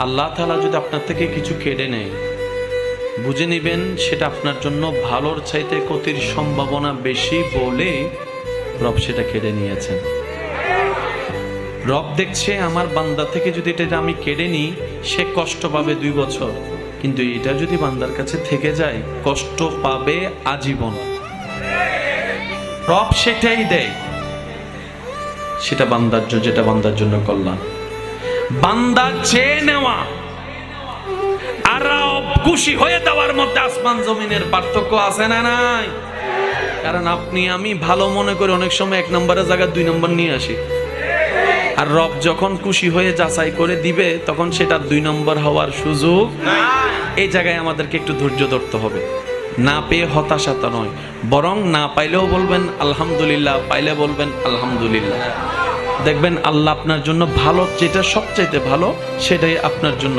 আল্লাহ তাআলা যদি আপনার থেকে কিছু কেড়ে নেয়, বুঝে নেবেন সেটা আপনার জন্য ভালোর চাইতে ক্ষতির সম্ভাবনা বেশি বলে রব সেটা কেড়ে নিয়েছেন। রব দেখছে আমার বান্দা থেকে যদি এটা আমি কেড়ে নিই, সে কষ্ট পাবে 2 বছর, কিন্তু এটা যদি বান্দার কাছে থেকে যায় কষ্ট পাবে আজীবন। রব সেটাই দেয়, সেটা যেটা বান্দার জন্য কল্যাণ। বান্দা চেয়ে নেওয়া আর রব খুশি হয়ে দেওয়ার মধ্যে আসমান জমিনের পার্থক্য আছে না নাই? কারণ আপনি আমি ভালো মনে করে অনেক সময় 1 নম্বরের জায়গায় 2 নম্বর নিয়ে আসি, আর রব যখন খুশি হয়ে যাচাই করে দিবে তখন সেটা 2 নম্বর হওয়ার সুযোগ নাই। এই জায়গায় আমাদেরকে একটু ধৈর্য ধরতে হবে। না পেয়ে হতাশাতা নয়, বরং না পাইলেও বলবেন আলহামদুলিল্লাহ, পাইলে বলবেন আলহামদুলিল্লাহ। দেখবেন আল্লাহ আপনার জন্য ভালো, যেটা সবচাইতে ভালো সেটাই আপনার জন্য